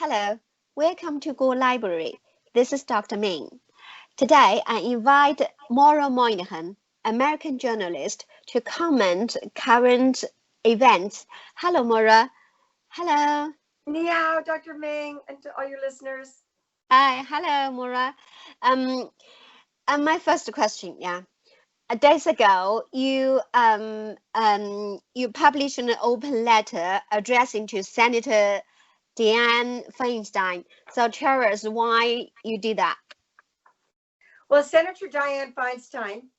Hello, welcome to Go Library. This is Dr. Ming. Today, I invite Maura Moynihan, American journalist, to comment current events. Hello, Maura. Hello. Ni hao, Dr. Ming, and to all your listeners. Hi, hello, Maura. My first question, days ago, you published an open letter addressing to Senator Feinstein. So tell us why you did that. Well, Senator Dianne Feinstein,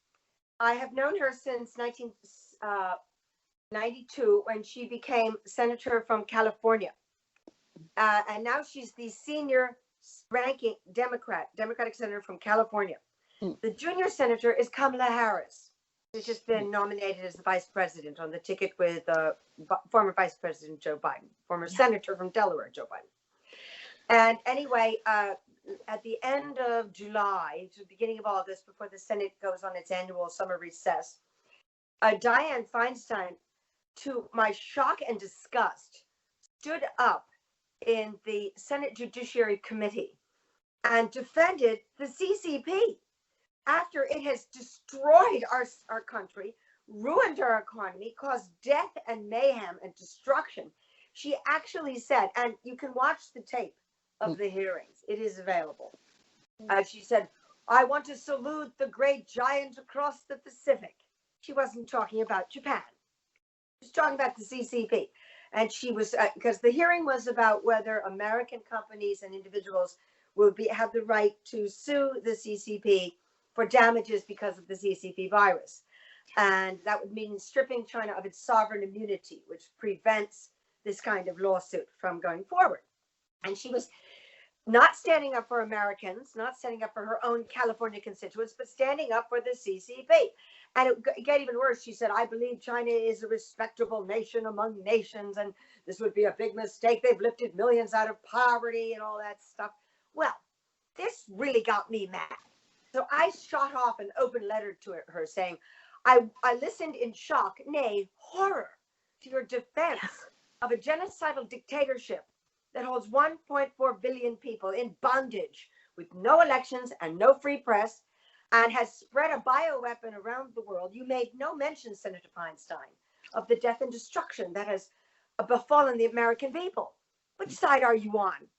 I have known her since 1992 when she became senator from California. And now she's the senior ranking Democratic senator from California. The junior senator is Kamala Harris, who's just been nominated as the vice president on the ticket with former Vice President Joe Biden, former senator from Delaware, Joe Biden. And anyway, at the end of July to the beginning of August, before the Senate goes on its annual summer recess, Dianne Feinstein, to my shock and disgust, stood up in the Senate Judiciary Committee and defended the CCP after it has destroyed our country, ruined our economy, caused death and mayhem and destruction. She actually said, and you can watch the tape of the hearings, it is available. She said, "I want to salute the great giant across the Pacific." She wasn't talking about Japan. She was talking about the CCP. And she was, because the hearing was about whether American companies and individuals would have the right to sue the CCP for damages because of the CCP virus. And that would mean stripping China of its sovereign immunity, which prevents this kind of lawsuit from going forward. And she was not standing up for Americans, not standing up for her own California constituents, but standing up for the CCP. And it got even worse. She said, "I believe China is a respectable nation among nations, and this would be a big mistake. They've lifted millions out of poverty and all that stuff." Well, this really got me mad. So I shot off an open letter to her saying, I listened in shock, nay, horror, to your defense of a genocidal dictatorship that holds 1.4 billion people in bondage with no elections and no free press, and has spread a bioweapon around the world. You made no mention, Senator Feinstein, of the death and destruction that has befallen the American people. Which side are you on?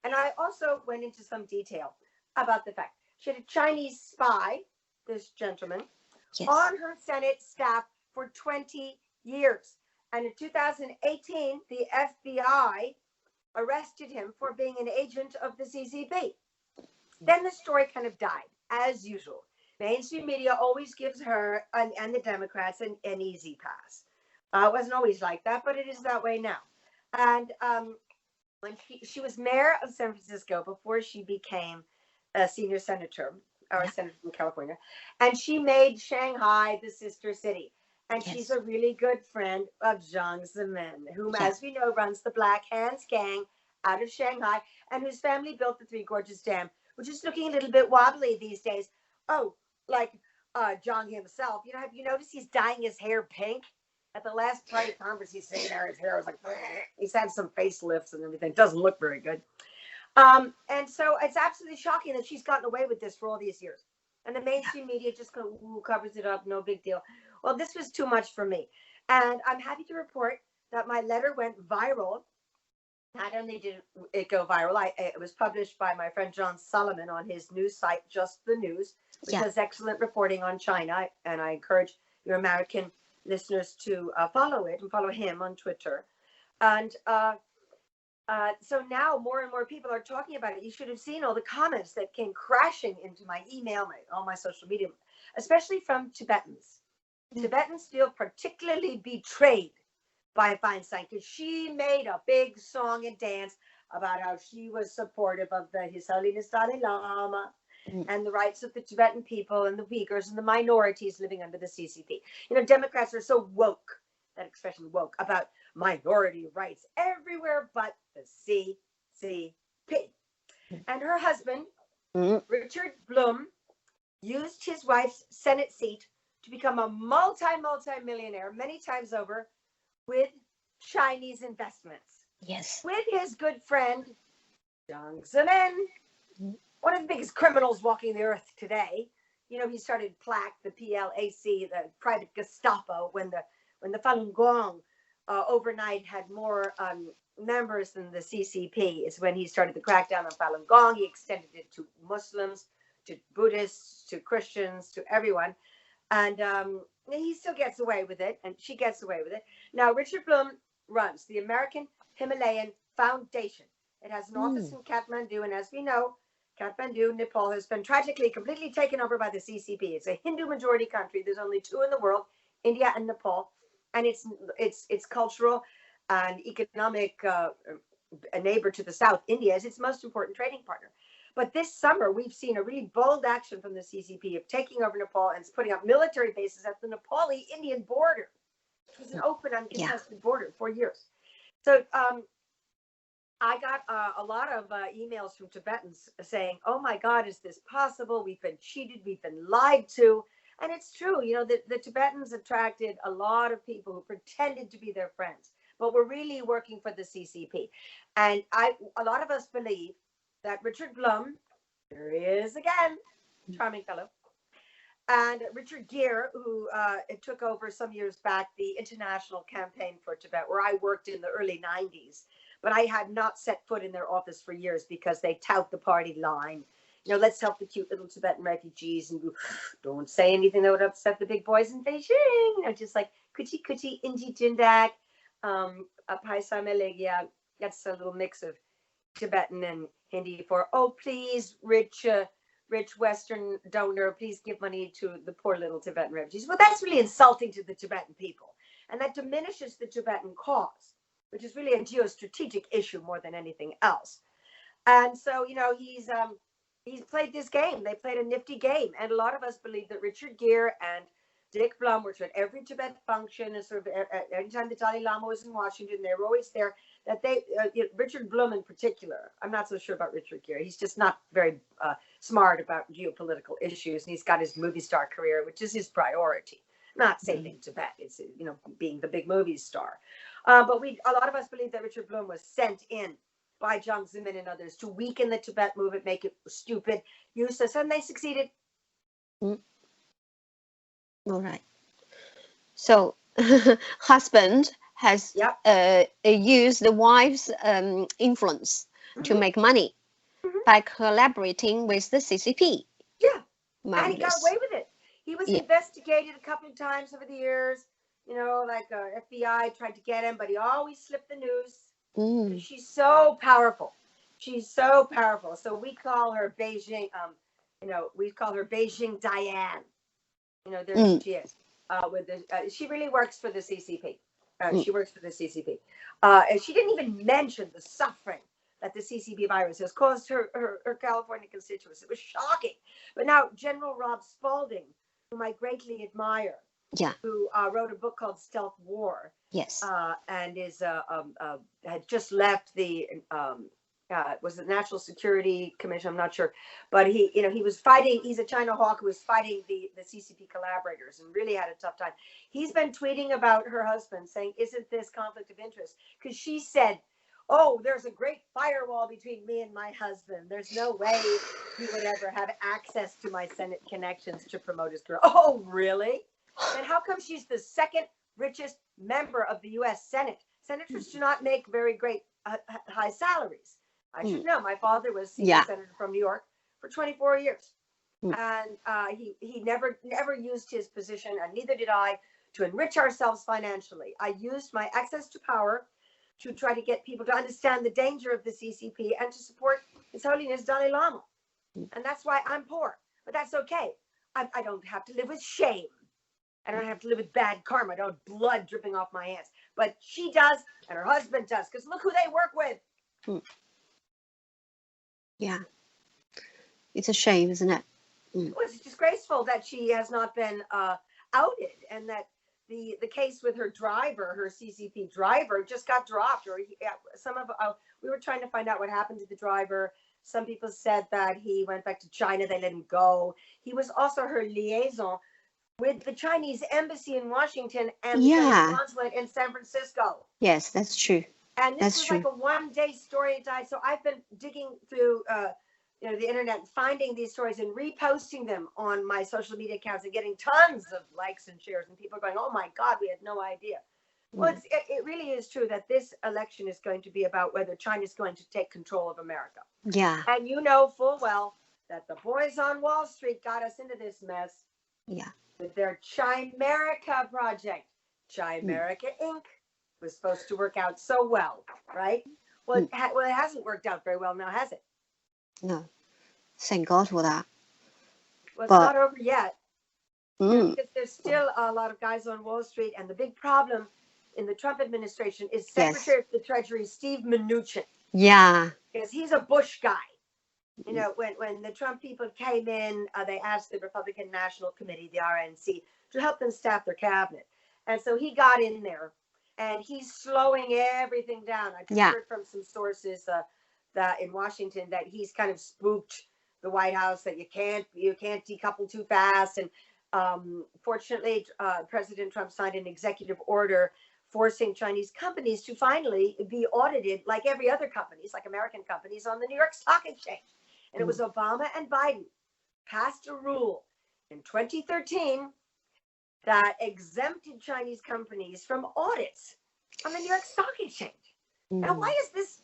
And I also went into some detail about the fact she had a Chinese spy, this gentleman, on her Senate staff for 20 years. And in 2018, the FBI arrested him for being an agent of the CCP. Then the story kind of died, as usual. Mainstream media always gives her and the Democrats an easy pass. It wasn't always like that, but it is that way now. And when she was mayor of San Francisco before she became a senior senator, or a senator from California, and she made Shanghai the sister city. And she's a really good friend of Jiang Zemin, whom, as we know, runs the Black Hands Gang out of Shanghai, and whose family built the Three Gorges Dam, which is looking a little bit wobbly these days. Oh, like Jiang himself. You know, have you noticed he's dyeing his hair pink? At the last party conference, he's sitting there, his hair was like, he's had some facelifts and everything. Doesn't look very good. And so it's absolutely shocking that she's gotten away with this for all these years. And the mainstream media just covers it up, no big deal. Well, this was too much for me. And I'm happy to report that my letter went viral. Not only did it go viral, it was published by my friend John Solomon on his news site, Just the News, which has excellent reporting on China. And I encourage your American listeners to follow it and follow him on Twitter. And so now more and more people are talking about it. You should have seen all the comments that came crashing into my email, all my social media, especially from Tibetans. Tibetans feel particularly betrayed by Feinstein because she made a big song and dance about how she was supportive of His Holiness Dalai Lama and the rights of the Tibetan people and the Uyghurs and the minorities living under the CCP. You know, Democrats are so woke, that expression woke, about minority rights everywhere but the CCP. And her husband, Richard Blum, used his wife's Senate seat to become a multi-millionaire many times over with Chinese investments. Yes. with his good friend, Jiang Zemin, one of the biggest criminals walking the earth today. You know, he started PLAC, the PLAC, the private Gestapo, when the Falun Gong overnight had more members than the CCP. Is when he started the crackdown on Falun Gong. He extended it to Muslims, to Buddhists, to Christians, to everyone. And he still gets away with it, and she gets away with it. Now, Richard Blum runs the American Himalayan Foundation. It has an office in Kathmandu, and as we know, Kathmandu, Nepal, has been tragically completely taken over by the CCP. It's a Hindu majority country. There's only two in the world, India and Nepal, and it's cultural and economic a neighbor to the south. India is its most important trading partner. But this summer, we've seen a really bold action from the CCP of taking over Nepal and putting up military bases at the Nepali-Indian border, which was an open, uncontested border for years. So I got a lot of emails from Tibetans saying, oh my God, is this possible? We've been cheated, we've been lied to. And it's true, you know, the Tibetans attracted a lot of people who pretended to be their friends, but were really working for the CCP. And a lot of us believe that Richard Blum, there he is again, charming fellow, and Richard Gere, who took over some years back the International Campaign for Tibet, where I worked in the early 90s, but I had not set foot in their office for years because they tout the party line. You know, let's help the cute little Tibetan refugees, and don't say anything that would upset the big boys in Beijing. You know, just like kuchi kuchi inji jindak, paisa melegia. That's a little mix of Tibetan and Hindi for, oh, please, rich Western donor, please give money to the poor little Tibetan refugees. Well, that's really insulting to the Tibetan people. And that diminishes the Tibetan cause, which is really a geostrategic issue more than anything else. And so, you know, he's played this game. They played a nifty game. And a lot of us believe that Richard Gere and Dick Blum, which at every Tibet function, and sort of anytime the Dalai Lama was in Washington, they were always there. That they, Richard Blum in particular, I'm not so sure about Richard Gere. He's just not very smart about geopolitical issues, and he's got his movie star career, which is his priority. Not saving Tibet, it's, you know, being the big movie star. But a lot of us believe that Richard Blum was sent in by Jiang Zemin and others to weaken the Tibet movement, make it stupid, useless, and they succeeded. All right. So, husband has used the wife's influence to make money by collaborating with the CCP. Yeah, Marvelous. And he got away with it. He was investigated a couple of times over the years. You know, like FBI tried to get him, but he always slipped the news. She's so powerful. She's so powerful. So we call her Beijing. You know, we call her Beijing Diane. You know, there she is. She really works for the CCP. She works for the CCP. And she didn't even mention the suffering that the CCP virus has caused her California constituents. It was shocking. But now General Rob Spalding, whom I greatly admire, who wrote a book called Stealth War, and is had just left the was the National Security Commission, I'm not sure, but he was fighting. He's a China hawk who was fighting the CCP collaborators and really had a tough time. He's been tweeting about her husband, saying, "Isn't this conflict of interest?" Because she said, "Oh, there's a great firewall between me and my husband. There's no way he would ever have access to my Senate connections to promote his career." Oh, really? And how come she's the second richest member of the U.S. Senate? Senators do not make very great high salaries. I should know. My father was senior senator from New York for 24 years. And he never used his position, and neither did I, to enrich ourselves financially. I used my access to power to try to get people to understand the danger of the CCP and to support His Holiness Dalai Lama. And that's why I'm poor. But that's okay. I don't have to live with shame. I don't have to live with bad karma. I don't have blood dripping off my hands. But she does, and her husband does, because look who they work with. Yeah. It's a shame, isn't it? Well, it's disgraceful that she has not been outed, and that the case with her driver, her CCP driver, just got dropped. Or we were trying to find out what happened to the driver. Some people said that he went back to China. They let him go. He was also her liaison with the Chinese embassy in Washington and the Chinese consulate in San Francisco. Yes, that's true. And this That's was true. like a one-day story it died. So I've been digging through the internet, finding these stories and reposting them on my social media accounts and getting tons of likes and shares, and people are going, oh my God, we had no idea. Well, it really is true that this election is going to be about whether China is going to take control of America. Yeah. And you know full well that the boys on Wall Street got us into this mess. Yeah. With their Chimerica project. Chimerica Inc. was supposed to work out so well, right? Well, it hasn't worked out very well now, has it? No. Thank God for that. Well, it's not over yet. Because there's still a lot of guys on Wall Street, and the big problem in the Trump administration is Secretary of the Treasury Steve Mnuchin. Yeah. Because he's a Bush guy. You know, when the Trump people came in, they asked the Republican National Committee, the RNC, to help them staff their cabinet. And so he got in there, and he's slowing everything down. I just heard from some sources that in Washington that he's kind of spooked the White House, that you can't decouple too fast. And fortunately, President Trump signed an executive order forcing Chinese companies to finally be audited like every other companies, like American companies, on the New York Stock Exchange. And it was Obama and Biden passed a rule in 2013 that exempted Chinese companies from audits on the New York Stock Exchange. Now, why is this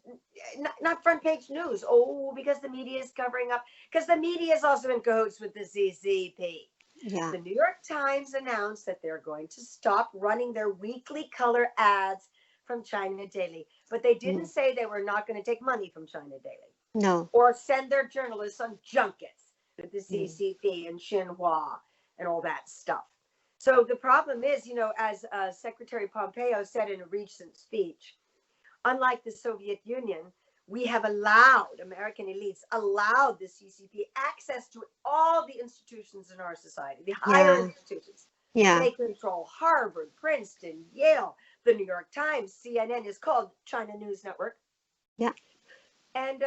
not front page news? Oh, because the media is covering up, because the media is also in cahoots with the CCP. Yeah. The New York Times announced that they're going to stop running their weekly color ads from China Daily, but they didn't say they were not going to take money from China Daily. No. Or send their journalists on junkets with the CCP and Xinhua and all that stuff. So the problem is, you know, as Secretary Pompeo said in a recent speech, unlike the Soviet Union, we have allowed, American elites allowed the CCP access to all the institutions in our society, the higher institutions. Yeah. They control Harvard, Princeton, Yale, the New York Times, CNN is called China News Network. Yeah. And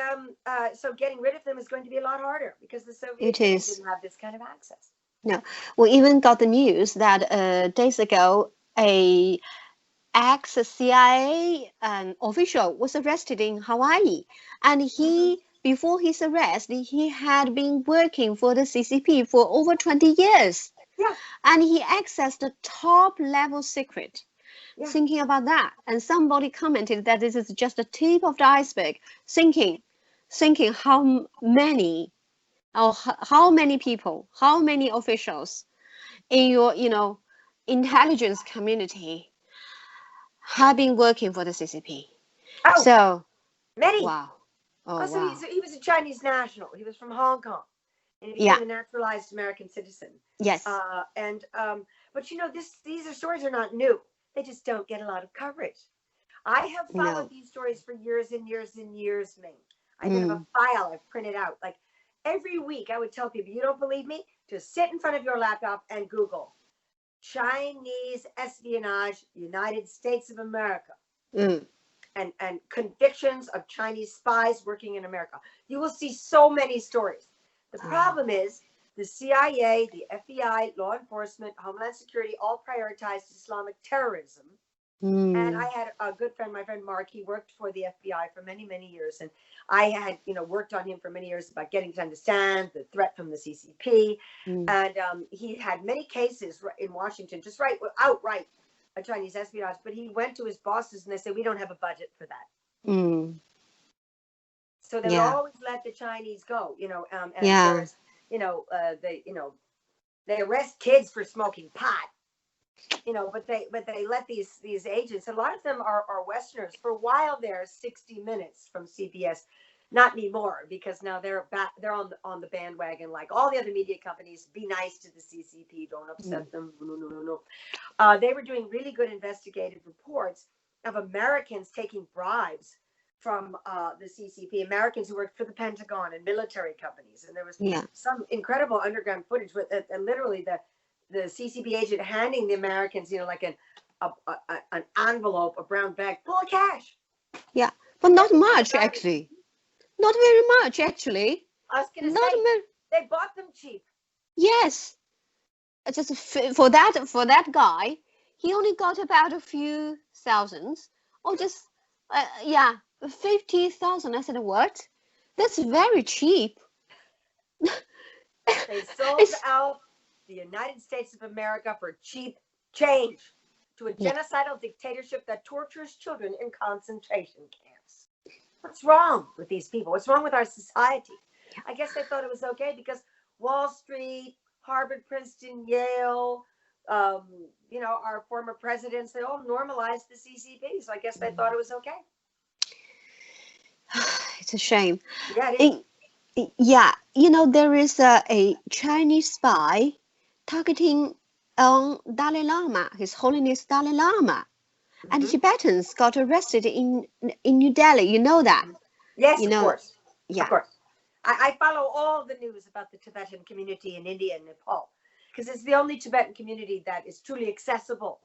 so getting rid of them is going to be a lot harder because the Soviet Union didn't have this kind of access. No, we even got the news that days ago, a ex-CIA official was arrested in Hawaii, and he, before his arrest, he had been working for the CCP for over 20 years. Yeah. And he accessed the top level secret. Yeah. Thinking about that, and somebody commented that this is just the tip of the iceberg, thinking how many people, how many officials in your, intelligence community have been working for the CCP. Oh, so many. Wow. Oh, so wow. he was a Chinese national. He was from Hong Kong, and he became a naturalized American citizen. Yes. But you know, these stories are not new. They just don't get a lot of coverage. I have followed these stories for years and years and years, Ming. I have a file I've printed out. Like every week, I would tell people, you don't believe me? Just sit in front of your laptop and Google Chinese espionage, United States of America, and convictions of Chinese spies working in America. You will see so many stories. The problem is the CIA, the FBI, law enforcement, Homeland Security, all prioritized Islamic terrorism. And I had a good friend, my friend Mark, he worked for the FBI for many, many years. And I had, worked on him for many years about getting to understand the threat from the CCP. And he had many cases in Washington, just outright Chinese espionage. But he went to his bosses and they said, we don't have a budget for that. So they would always let the Chinese go, and there's, they arrest kids for smoking pot. But they let these agents, a lot of them are Westerners. For a while there, 60 Minutes from CBS, not anymore, because now they're on the bandwagon like all the other media companies. Be nice to the CCP, don't upset them. No. They were doing really good investigative reports of Americans taking bribes from the CCP, Americans who worked for the Pentagon and military companies, and there was some incredible underground footage with and literally the CCP agent handing the Americans, like an envelope, a brown bag full of cash. Yeah, but not much actually. Not very much actually. I was going to say they bought them cheap. Yes, just for that guy, he only got about a few thousands, or just Yeah, 50,000. I said, what? That's very cheap. They sold It's out the United States of America for cheap change to a yeah. genocidal dictatorship that tortures children in concentration camps. What's wrong with these people? What's wrong with our society? I guess they thought it was okay because Wall Street, Harvard, Princeton, Yale, our former presidents, they all normalized the CCP. So I guess they thought it was okay. It's a shame. Yeah, it is. Yeah, there is a Chinese spy targeting on Dalai Lama, His Holiness Dalai Lama, and Mm-hmm. Tibetans got arrested in New Delhi. You know that? Yes, of course. Yeah. Of course. I follow all the news about the Tibetan community in India and Nepal because it's the only Tibetan community that is truly accessible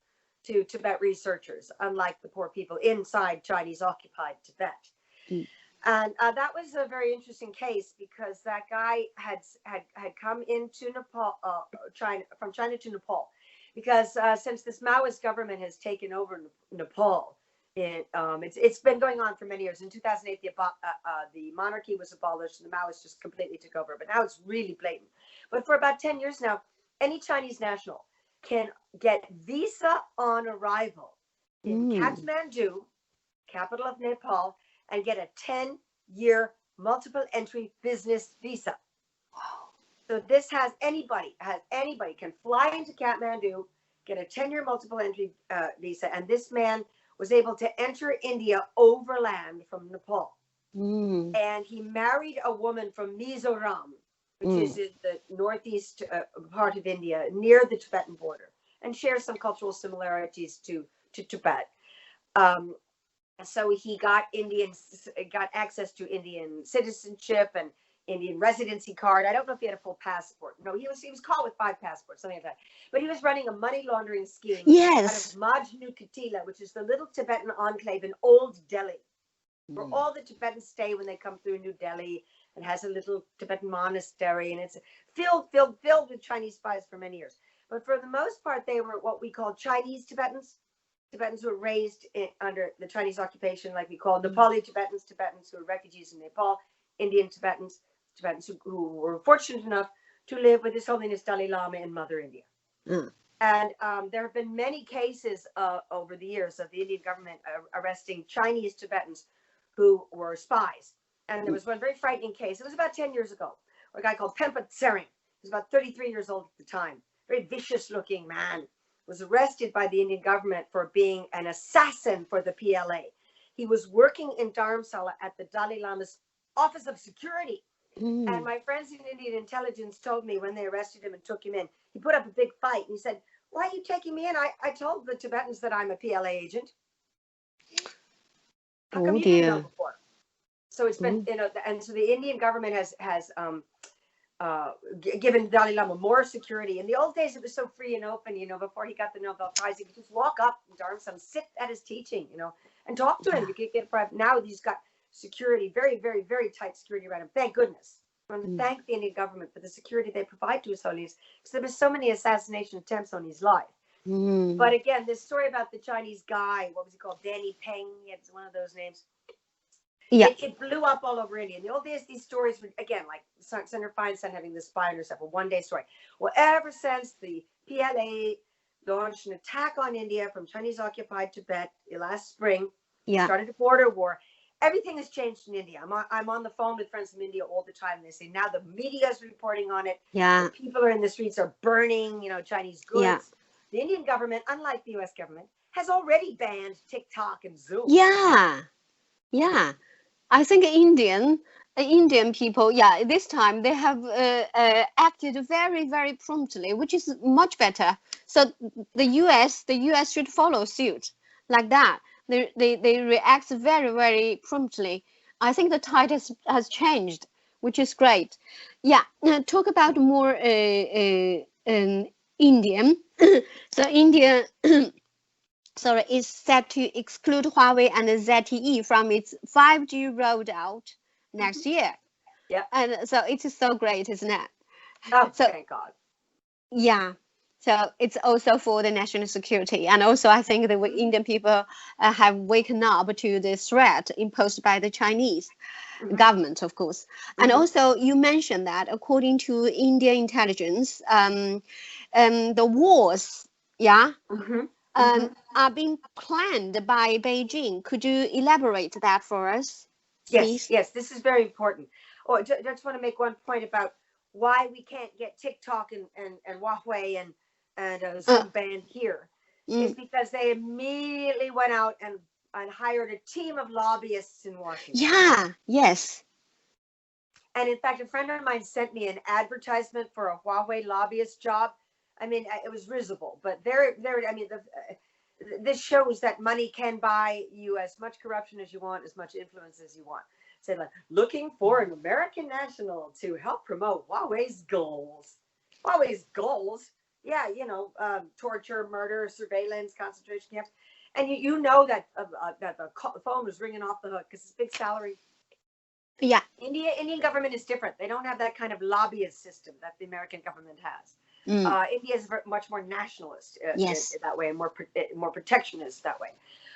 to Tibet researchers, unlike the poor people inside Chinese occupied Tibet. Mm. And that was a very interesting case because that guy had come into Nepal, from China to Nepal, because since this Maoist government has taken over Nepal, it's been going on for many years. In 2008, the monarchy was abolished and the Maoists just completely took over. But now it's really blatant. But for about 10 years now, any Chinese national can get visa on arrival in Kathmandu, capital of Nepal, and get a 10-year multiple entry business visa. So this has anybody can fly into Kathmandu, get a 10-year multiple entry visa, and this man was able to enter India overland from Nepal. And he married a woman from Mizoram, which is in the northeast part of India, near the Tibetan border, and shares some cultural similarities to Tibet. So he got access to Indian citizenship and Indian residency card. I don't know if he had a full passport. No, he was caught with 5 passports, something like that. But he was running a money laundering scheme out of Majnu Katila, which is the little Tibetan enclave in Old Delhi, where all the Tibetans stay when they come through New Delhi, and has a little Tibetan monastery, and it's filled with Chinese spies for many years. But for the most part, they were what we call Chinese Tibetans. Tibetans who were raised under the Chinese occupation, like we call Nepali Tibetans, Tibetans who were refugees in Nepal, Indian Tibetans, Tibetans who were fortunate enough to live with His Holiness Dalai Lama in Mother India. And there have been many cases over the years of the Indian government arresting Chinese Tibetans who were spies. And there was one very frightening case. It was about 10 years ago, where a guy called Pempa Tsering, he was about 33 years old at the time, very vicious looking man, was arrested by the Indian government for being an assassin for the PLA. He was working in Dharamsala at the Dalai Lama's Office of Security. And my friends in Indian intelligence told me when they arrested him and took him in, he put up a big fight and he said, "Why are you taking me in? I told the Tibetans that I'm a PLA agent. How come you didn't know before?" So it's been, and so the Indian government has given Dalai Lama more security. In the old days, it was so free and open, before he got the Nobel Prize, he could just walk up in Dharamsala, sit at his teaching, and talk to him. You could get private. Now he's got security, very, very, very tight security around him. Thank goodness. I want to thank the Indian government for the security they provide to His Holiness, because there was so many assassination attempts on his life. But again, this story about the Chinese guy, what was he called? Danny Peng, he had one of those names. Yeah. It blew up all over India. In the old days, these stories were, again, like Senator Feinstein having the spy on herself, a one-day story. Well, ever since the PLA launched an attack on India from Chinese-occupied Tibet last spring, started a border war, everything has changed in India. I'm on the phone with friends from India all the time. They say now the media is reporting on it. The people are in the streets are burning, Chinese goods. The Indian government, unlike the U.S. government, has already banned TikTok and Zoom. I think Indian people, this time they have acted very, very promptly, which is much better. So the U.S. should follow suit like that. They react very, very promptly. I think the tide has changed, which is great. Now talk about more Indian. So India. Is set to exclude Huawei and ZTE from its 5G rollout next year. And so it is so great, isn't it? Oh, thank God. So it's also for the national security. And also, I think the Indian people have waken up to the threat imposed by the Chinese government, of course. And also, you mentioned that according to Indian intelligence, the wars, are being planned by Beijing. Could you elaborate that for us, please? Yes, this is very important. Oh, I just want to make one point about why we can't get TikTok and Huawei and Zoom banned here. Is because they immediately went out and hired a team of lobbyists in Washington. Yeah, yes. And in fact, a friend of mine sent me an advertisement for a Huawei lobbyist job. I mean, it was risible, but this shows that money can buy you as much corruption as you want, as much influence as you want. Say, like, looking for an American national to help promote Huawei's goals. Huawei's goals? Yeah, torture, murder, surveillance, concentration camps. And you know that the phone was ringing off the hook because it's a big salary. Yeah. Indian government is different. They don't have that kind of lobbyist system that the American government has. India is much more nationalist that way, and more protectionist that way.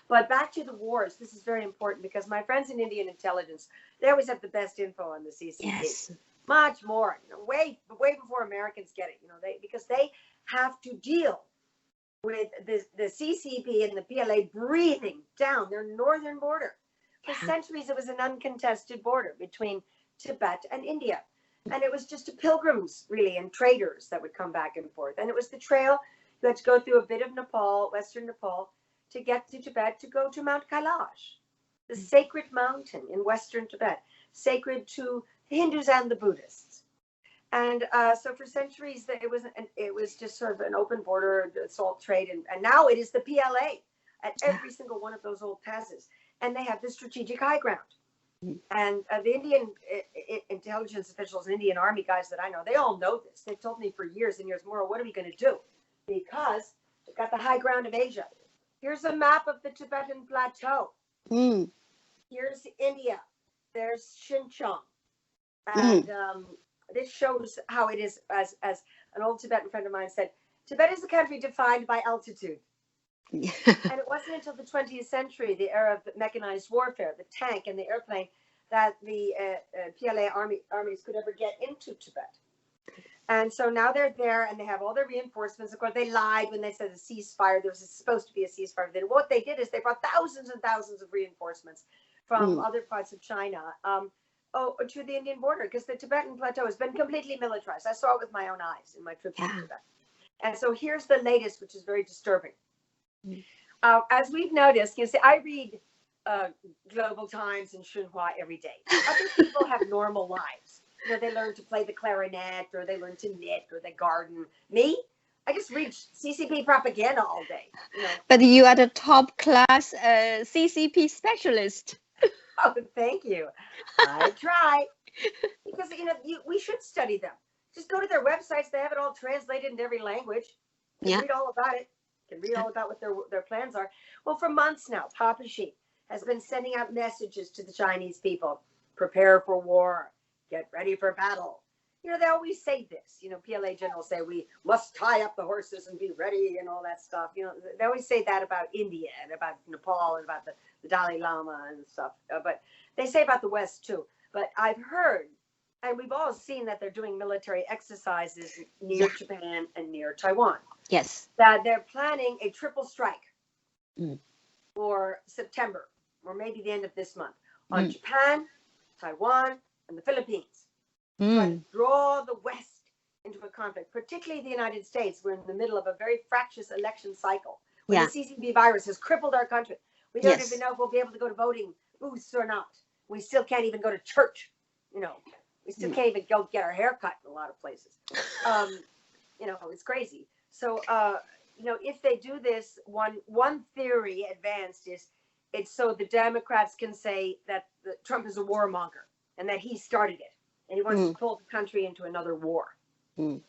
But back to the wars, this is very important because my friends in Indian intelligence, they always have the best info on the CCP. Yes. Much more, way before Americans get it. Because they have to deal with the CCP and the PLA breathing down their northern border. For centuries, it was an uncontested border between Tibet and India. And it was just pilgrims, really, and traders that would come back and forth. And it was the trail. You had to go through a bit of Nepal, western Nepal, to get to Tibet, to go to Mount Kailash, the sacred mountain in western Tibet, sacred to the Hindus and the Buddhists. And so for centuries, it was just sort of an open border salt trade. And now it is the PLA at every single one of those old passes. And they have the strategic high ground. And the Indian intelligence officials and Indian army guys that I know, they all know this. They've told me for years and years, Maura, what are we going to do? Because they've got the high ground of Asia. Here's a map of the Tibetan plateau. Here's India. There's Xinjiang. And this shows how it is, as an old Tibetan friend of mine said, Tibet is a country defined by altitude. And it wasn't until the 20th century, the era of mechanized warfare, the tank and the airplane, that the PLA armies could ever get into Tibet. And so now they're there and they have all their reinforcements. Of course, they lied when they said a ceasefire. There was supposed to be a ceasefire. Then what they did is they brought thousands and thousands of reinforcements from other parts of China to the Indian border, because the Tibetan plateau has been completely militarized. I saw it with my own eyes in my trip to Tibet. And so here's the latest, which is very disturbing. As we've noticed, I read Global Times and Xinhua every day. Other people have normal lives. They learn to play the clarinet, or they learn to knit, or they garden. Me, I just read CCP propaganda all day. But you are the top class CCP specialist. Oh, thank you. I try. Because, we should study them. Just go to their websites. They have it all translated into every language. Read all about it. Can read all about what their plans are. Well, for months now, Papashi has been sending out messages to the Chinese people. Prepare for war. Get ready for battle. They always say this. PLA generals say we must tie up the horses and be ready and all that stuff. They always say that about India and about Nepal and about the Dalai Lama and stuff. But they say about the West too. But I've heard, and we've all seen, that they're doing military exercises near Japan and near Taiwan. Yes. That they're planning a triple strike for September, or maybe the end of this month, on Japan, Taiwan, and the Philippines. Trying to draw the West into a conflict, particularly the United States. We're in the middle of a very fractious election cycle where the CCP virus has crippled our country. We don't even know if we'll be able to go to voting booths or not. We still can't even go to church. We still can't even go get our hair cut in a lot of places. It's crazy. So, if they do this, one theory advanced is it's so the Democrats can say that Trump is a warmonger and that he started it. And he wants to pull the country into another war. When,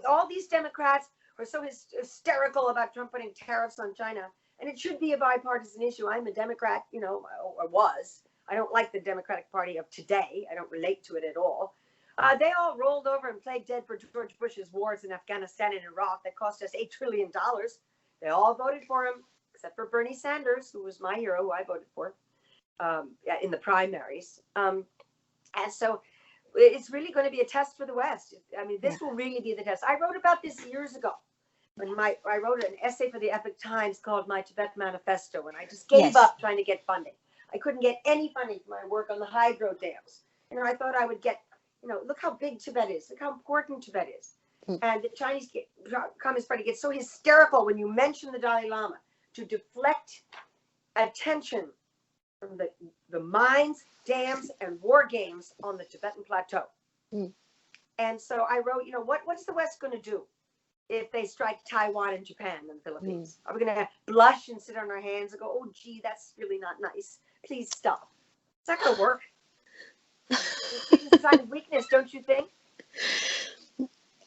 all these Democrats are so hysterical about Trump putting tariffs on China, and it should be a bipartisan issue. I'm a Democrat, or was. I don't like the Democratic Party of today. I don't relate to it at all. They all rolled over and played dead for George Bush's wars in Afghanistan and Iraq that cost us $8 trillion. They all voted for him, except for Bernie Sanders, who was my hero, who I voted for in the primaries. And so it's really going to be a test for the West. I mean, this will really be the test. I wrote about this years ago when I wrote an essay for the Epoch Times called My Tibet Manifesto, and I just gave up trying to get funding. I couldn't get any funding for my work on the hydro dams. I thought I would get, look how big Tibet is. Look how important Tibet is. And the Chinese Communist Party gets so hysterical when you mention the Dalai Lama to deflect attention from the mines, dams, and war games on the Tibetan plateau. And so I wrote, what's the West going to do if they strike Taiwan and Japan and the Philippines? Are we going to blush and sit on our hands and go, oh, gee, that's really not nice. Please stop. It's not going to work. It's a sign of weakness, don't you think?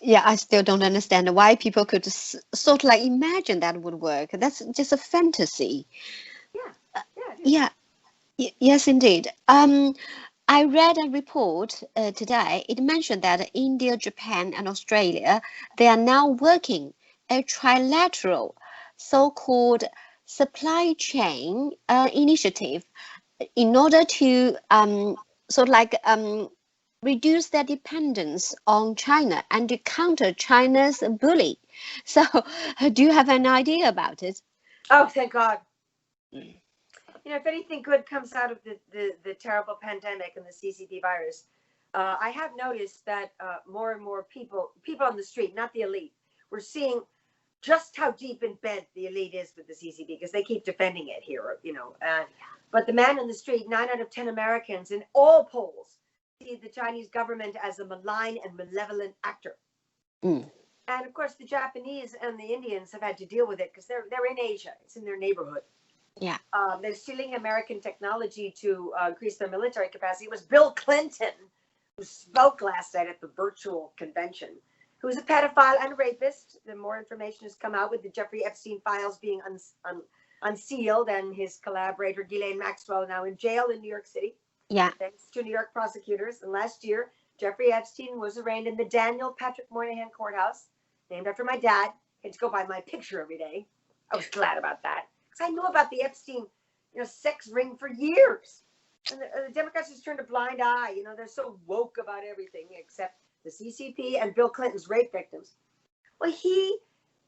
Yeah, I still don't understand why people could sort of like imagine that would work. That's just a fantasy. Yes, indeed. I read a report today. It mentioned that India, Japan, and Australia, they are now working a trilateral so-called supply chain initiative in order to sort of like reduce their dependence on China and to counter China's bully. So do you have an idea about it? Oh, thank God. If anything good comes out of the terrible pandemic and the CCP virus, I have noticed that more and more people on the street, not the elite, we're seeing just how deep in bed the elite is with the CCP because they keep defending it here, but the man in the street, 9 out of 10 Americans in all polls see the Chinese government as a malign and malevolent actor. And of course, the Japanese and the Indians have had to deal with it because they're in Asia. It's in their neighborhood. They're stealing American technology to increase their military capacity. It was Bill Clinton who spoke last night at the virtual convention, who is a pedophile and a rapist. The more information has come out with the Jeffrey Epstein files being unsealed, and his collaborator Ghislaine Maxwell now in jail in New York City. Thanks to New York prosecutors. And last year, Jeffrey Epstein was arraigned in the Daniel Patrick Moynihan courthouse, named after my dad. I had to go by my picture every day. I was glad about that. Because I knew about the Epstein, sex ring for years. And the Democrats just turned a blind eye. They're so woke about everything except the CCP and Bill Clinton's rape victims. Well, he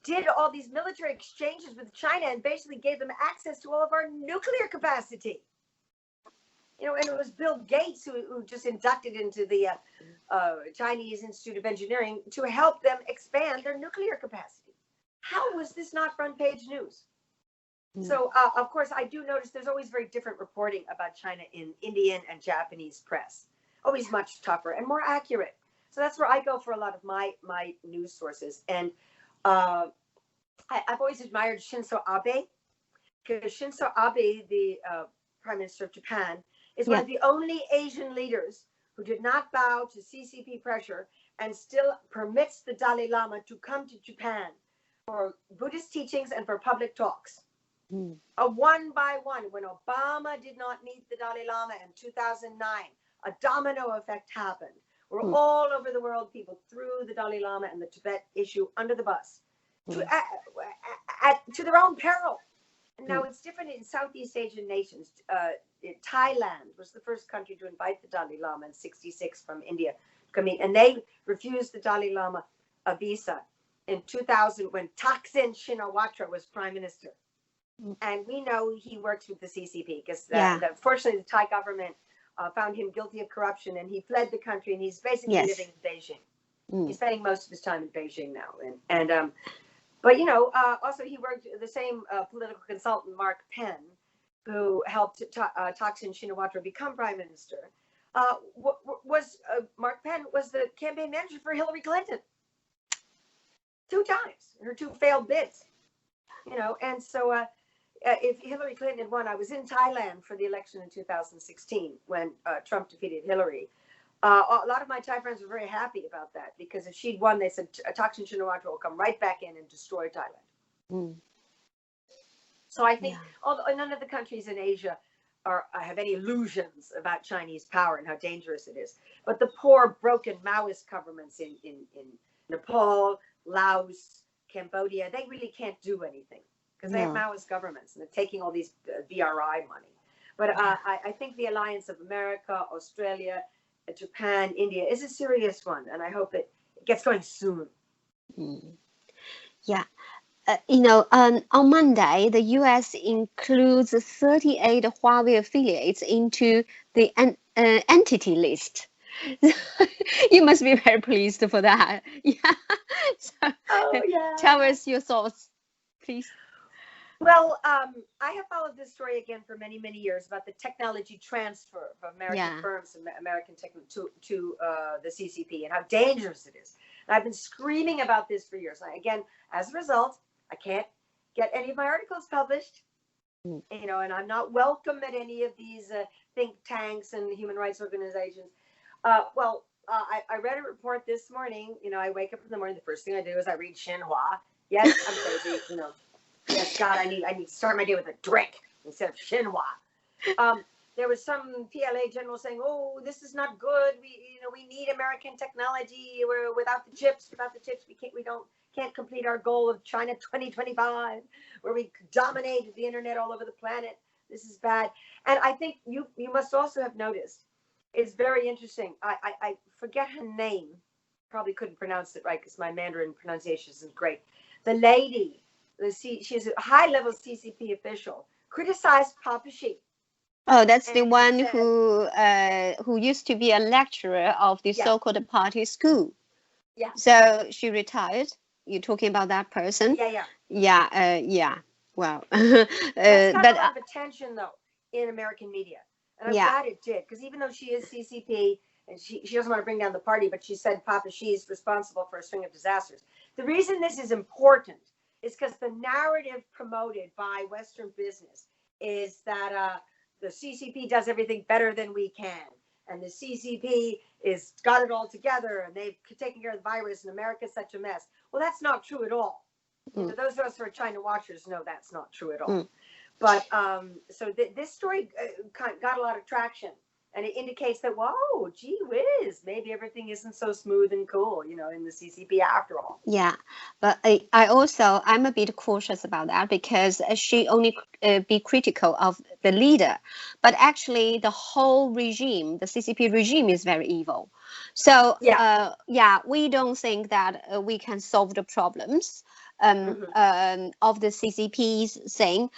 did all these military exchanges with China and basically gave them access to all of our nuclear capacity. And it was Bill Gates who just inducted into the Chinese Institute of Engineering to help them expand their nuclear capacity. How was this not front page news? So, of course, I do notice there's always very different reporting about China in Indian and Japanese press. Always much tougher and more accurate. So that's where I go for a lot of my news sources. And I've always admired Shinzo Abe, because Shinzo Abe, the Prime Minister of Japan, is one of the only Asian leaders who did not bow to CCP pressure and still permits the Dalai Lama to come to Japan for Buddhist teachings and for public talks. A one by one, when Obama did not meet the Dalai Lama in 2009, a domino effect happened. Where all over the world, people threw the Dalai Lama and the Tibet issue under the bus to their own peril. And now it's different in Southeast Asian nations. Thailand was the first country to invite the Dalai Lama in '66 from India to come meet, and they refused the Dalai Lama a visa in 2000 when Thaksin Shinawatra was prime minister. And we know he works with the CCP because fortunately the Thai government found him guilty of corruption, and he fled the country, and he's basically living in Beijing. He's spending most of his time in Beijing now. But also he worked with the same political consultant, Mark Penn, who helped Thaksin Shinawatra become prime minister. Mark Penn was the campaign manager for Hillary Clinton 2 times, her 2 failed bids. And so if Hillary Clinton had won, I was in Thailand for the election in 2016 when Trump defeated Hillary. A lot of my Thai friends were very happy about that, because if she'd won, they said Thaksin Shinawatra will come right back in and destroy Thailand. So I think none of the countries in Asia have any illusions about Chinese power and how dangerous it is. But the poor, broken Maoist governments in Nepal, Laos, Cambodia, they really can't do anything because they have Maoist governments and they're taking all these BRI money. But I think the alliance of America, Australia, Japan, India is a serious one, and I hope it gets going soon. Yeah. On Monday, the U.S. includes 38 Huawei affiliates into the entity list. You must be very pleased for that. Yeah. So, tell us your thoughts, please. Well, I have followed this story again for many, many years about the technology transfer of American firms and American tech to the CCP and how dangerous it is. And I've been screaming about this for years. Again, as a result, I can't get any of my articles published, and I'm not welcome at any of these think tanks and human rights organizations. I read a report this morning. I wake up in the morning. The first thing I do is I read Xinhua. Yes, I'm crazy. Yes, God, I need to start my day with a drink instead of Xinhua. There was some PLA general saying, "Oh, this is not good. We need American technology. We're without the chips. Without the chips, we can't complete our goal of China 2025, where we dominate the internet all over the planet. This is bad." And I think you must also have noticed. It's very interesting. I forget her name. Probably couldn't pronounce it right because my Mandarin pronunciation isn't great. The lady. She's a high-level CCP official, criticized Papa Xi. Oh, that's the one who used to be a lecturer of the so-called party school. Yeah. So she retired. You're talking about that person? Yeah. Well, that's got a lot of attention though in American media, and I'm glad it did because even though she is CCP and she doesn't want to bring down the party, but she said Papa Xi is responsible for a string of disasters. The reason this is important is because the narrative promoted by Western business is that the CCP does everything better than we can. And the CCP is got it all together and they've taken care of the virus and America's such a mess. Well, that's not true at all. Those of us who are China watchers know that's not true at all. But so this story got a lot of traction. And it indicates that, whoa, gee whiz, maybe everything isn't so smooth and cool, in the CCP after all. Yeah, but I'm a bit cautious about that because she only be critical of the leader, but actually the whole regime, the CCP regime is very evil. So we don't think that we can solve the problems of the CCP's thing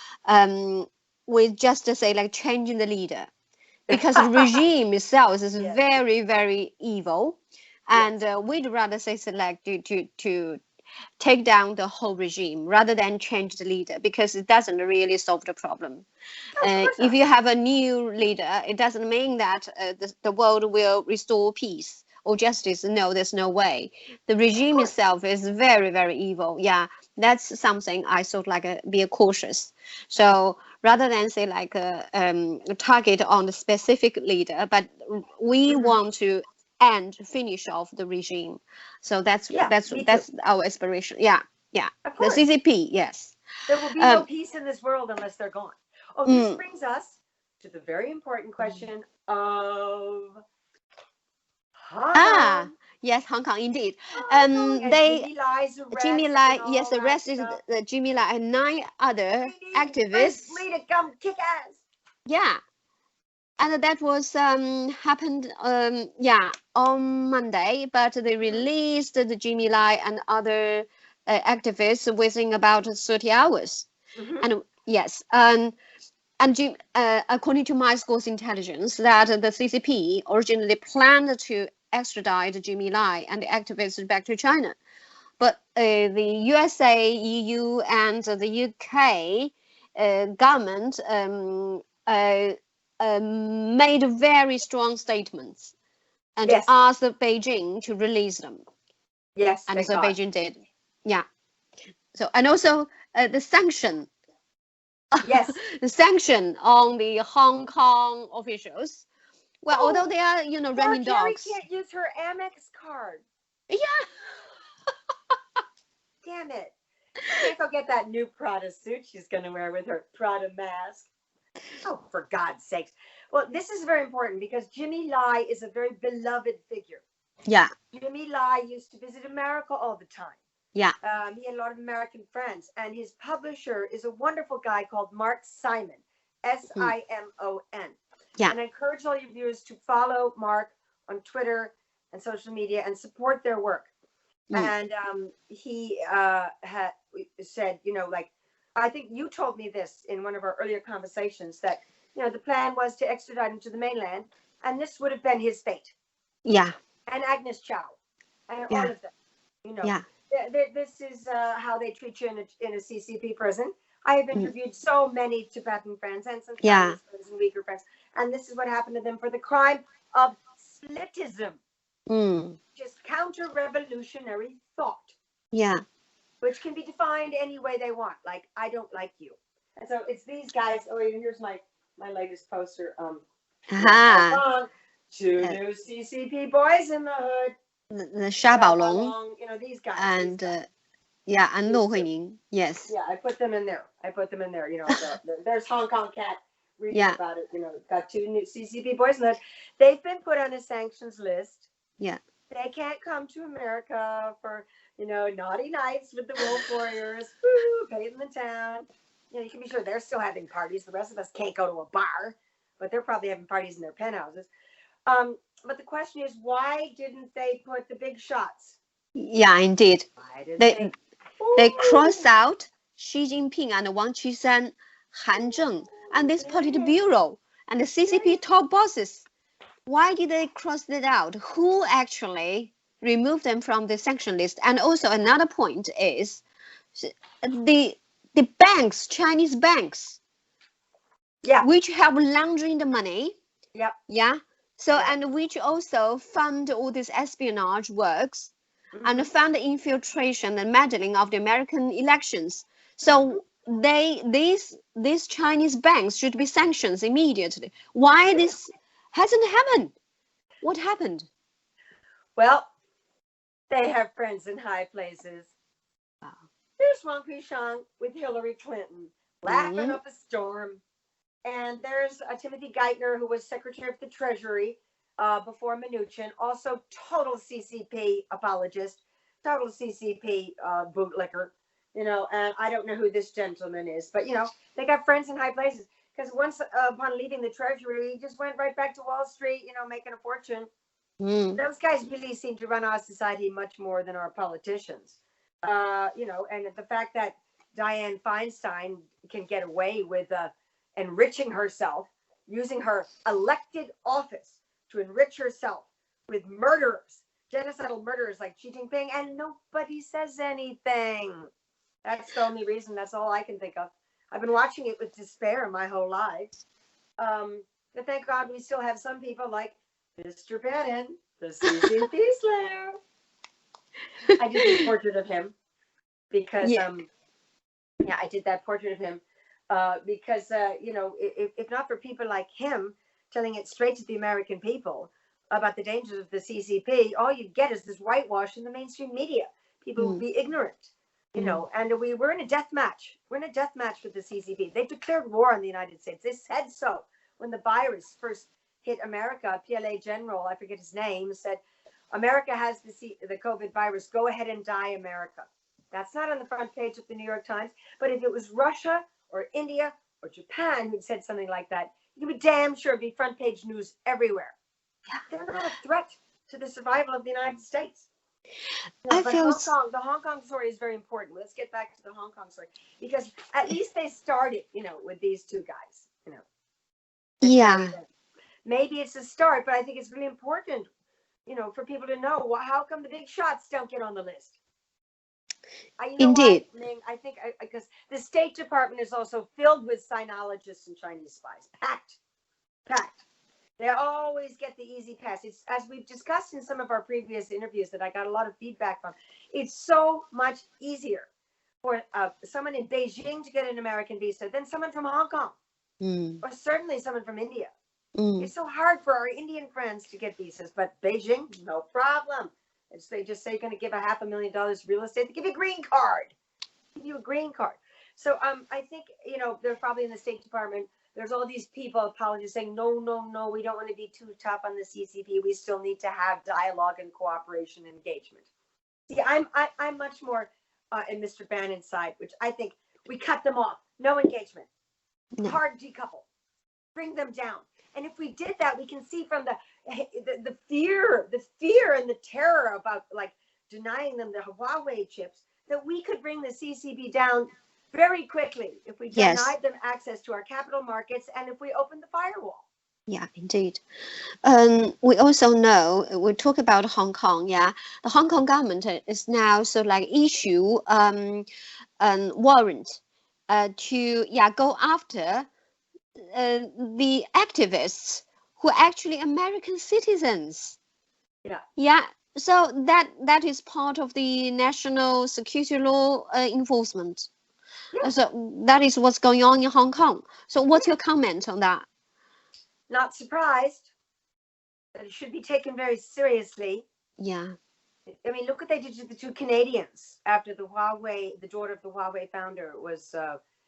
with just to say like changing the leader. Because the regime itself is very, very evil, and we'd rather say select to take down the whole regime rather than change the leader because it doesn't really solve the problem. If you have a new leader, it doesn't mean that the world will restore peace or justice. No, there's no way. The regime itself is very, very evil. Yeah, that's something I sort of like be cautious. So rather than say like a target on the specific leader, but we want to finish off the regime. So that's our aspiration. Yeah. The CCP, yes. There will be no peace in this world unless they're gone. Oh, this brings us to the very important question of Hong Kong. Yes, Hong Kong indeed. Jimmy Lai, arrested Jimmy Lai and 9 other activists. To come kick ass. Yeah, and that was happened on Monday, but they released the Jimmy Lai and other activists within about 30 hours. And yes, and according to my school's intelligence, that the CCP originally planned to extradite Jimmy Lai and the activists back to China, but the USA, EU, and the UK government made very strong statements and asked Beijing to release them. Yes, and so Beijing did. Yeah. So and also the sanction. Yes. The sanction on the Hong Kong officials. Well, although they are, running dogs. Carrie can't use her Amex card. Yeah. Damn it. I can't go get that new Prada suit she's going to wear with her Prada mask. Oh, for God's sakes. Well, this is very important because Jimmy Lai is a very beloved figure. Yeah. Jimmy Lai used to visit America all the time. Yeah. He had a lot of American friends, and his publisher is a wonderful guy called Mark Simon, Simon. Yeah. And I encourage all your viewers to follow Mark on Twitter and social media and support their work. And he had said, like, I think you told me this in one of our earlier conversations, that, the plan was to extradite him to the mainland, and this would have been his fate. Yeah. And Agnes Chow, and all of them, Yeah. This is how they treat you in a CCP prison. I have interviewed so many Tibetan friends and some Chinese friends and Uyghur friends, and this is what happened to them for the crime of splitism, just counter-revolutionary thought. Yeah. Which can be defined any way they want. Like, I don't like you. And so it's these guys. Oh, and here's my latest poster. Two new CCP boys in the hood. The Sha Baolong. These guys. And and Lu Huining. Yes. Yeah, I put them in there. There's Hong Kong Cat reading about it. Got two new CCP boys in the hood. They've been put on a sanctions list. Yeah. They can't come to America for, naughty nights with the Wolf Warriors. Woo, pay them in town. You can be sure they're still having parties. The rest of us can't go to a bar, but they're probably having parties in their penthouses. But the question is, why didn't they put the big shots? Yeah, indeed. Why did they cross out Xi Jinping and Wang Qishan, Han Zheng, and this politburo and the CCP top bosses. Why did they cross that out? Who actually removed them from the sanction list? And also another point is the banks, Chinese banks, which have laundering the money. Yep. Yeah. So and which also fund all these espionage works and fund the infiltration and meddling of the American elections. So these Chinese banks should be sanctioned immediately. Why this hasn't happened? What happened? Well, they have friends in high places. Wow. There's Wang Qishan with Hillary Clinton laughing up a storm. And there's Timothy Geithner, who was Secretary of the Treasury before Mnuchin, also total CCP apologist, total CCP bootlicker, and I don't know who this gentleman is, but, they got friends in high places. Because once upon leaving the Treasury, he just went right back to Wall Street, making a fortune. Those guys really seem to run our society much more than our politicians. And the fact that Dianne Feinstein can get away with enriching herself, using her elected office to enrich herself with murderers, genocidal murderers like Xi Jinping, and nobody says anything. That's the only reason. That's all I can think of. I've been watching it with despair my whole life. But thank God we still have some people like Mr. Bannon, the CCP Slayer. I did this portrait of him because, I did that portrait of him because, if not for people like him telling it straight to the American people about the dangers of the CCP, all you get is this whitewash in the mainstream media. People will be ignorant. And we're in a death match. We're in a death match with the CCP. They declared war on the United States. They said so when the virus first hit America. PLA general, I forget his name, said, America has the COVID virus. Go ahead and die, America. That's not on the front page of the New York Times. But if it was Russia or India or Japan who'd said something like that, you would damn sure be front page news everywhere. They're not a threat to the survival of the United States. The Hong Kong story is very important. Let's get back to the Hong Kong story, because at least they started, with these two guys, Yeah. Maybe it's a start, but I think it's really important, for people to know how come the big shots don't get on the list. Indeed. I think because the State Department is also filled with sinologists and Chinese spies. Packed. They always get the easy pass. It's, as we've discussed in some of our previous interviews that I got a lot of feedback from, it's so much easier for someone in Beijing to get an American visa than someone from Hong Kong, or certainly someone from India. It's so hard for our Indian friends to get visas, but Beijing, no problem. They just say you're going to give $500,000 real estate. They give you a green card. So I think, they're probably in the State Department there's all these people, apologists, saying, no, no, no, we don't want to be too tough on the CCP. We still need to have dialogue and cooperation and engagement. See, I'm much more in Mr. Bannon's side, which I think we cut them off. No engagement. No. Hard decouple. Bring them down. And if we did that, we can see from the fear and the terror about like denying them the Huawei chips, that we could bring the CCP down very quickly if we denied them access to our capital markets and if we opened the firewall. Yeah, indeed. We also know, we talk about Hong Kong, yeah. The Hong Kong government is now issue warrant to go after the activists who are actually American citizens. Yeah. Yeah. So that is part of the national security law enforcement. Yeah. So that is what's going on in Hong Kong. So what's your comment on that? Not surprised. That it should be taken very seriously. Yeah. I mean, look what they did to the two Canadians after the daughter of the Huawei founder was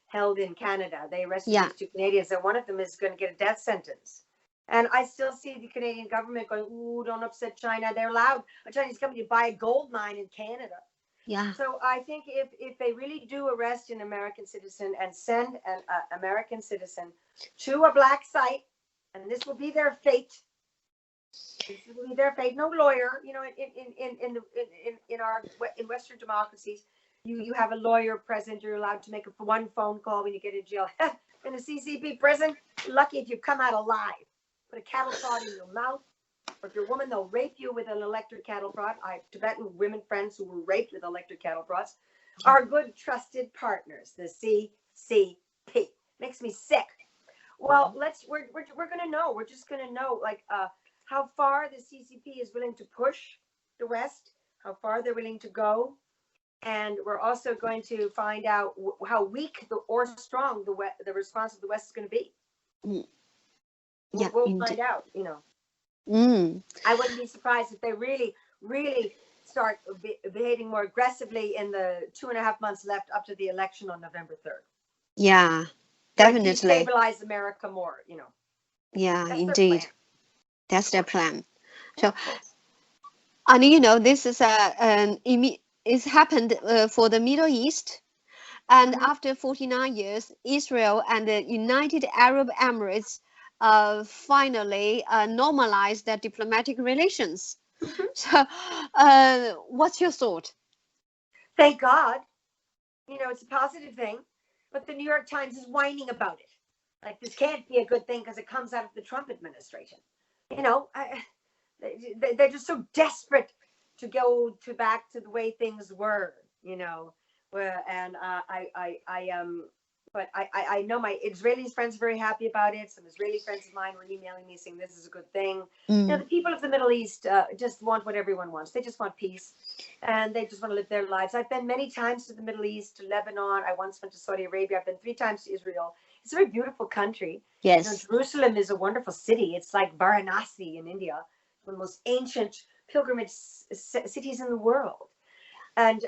held in Canada. They arrested these two Canadians, and one of them is going to get a death sentence. And I still see the Canadian government going, ooh, don't upset China. They're allowed a Chinese company to buy a gold mine in Canada. Yeah. So I think if they really do arrest an American citizen and send an American citizen to a black site, and this will be their fate. This will be their fate. No lawyer, you know, in Western democracies, you have a lawyer present. You're allowed to make one phone call when you get in jail. In a CCP prison, you're lucky if you come out alive. Put a cattle prod in your mouth, or if you're a woman, they'll rape you with an electric cattle prod. I have Tibetan women friends who were raped with electric cattle prods. Our good trusted partners, the CCP. Makes me sick. Well, we're going to know. We're just going to know, like, how far the CCP is willing to push the West, how far they're willing to go. And we're also going to find out how weak or strong the response of the West is going to be. Yeah, we'll find out, you know. I wouldn't be surprised if they really, really start behaving more aggressively in the 2.5 months left up to the election on November 3rd. Yeah, definitely. Destabilize America more, you know. Yeah, That's indeed. That's their plan. So, Yeah. and you know, this is it's happened for the Middle East. And after 49 years, Israel and the United Arab Emirates finally normalized their diplomatic relations. So, what's your thought? Thank God. You know, it's a positive thing. But the New York Times is whining about it. Like, this can't be a good thing because it comes out of the Trump administration. You know, they're just so desperate to go back to the way things were, you know. And but I know my Israeli friends are very happy about it. Some Israeli friends of mine were emailing me saying this is a good thing. You know, the people of the Middle East just want what everyone wants. They just want peace, and they just want to live their lives. I've been many times to the Middle East, to Lebanon. I once went to Saudi Arabia. I've been 3 times to Israel. It's a very beautiful country. Yes. You know, Jerusalem is a wonderful city. It's like Varanasi in India, one of the most ancient pilgrimage cities in the world. And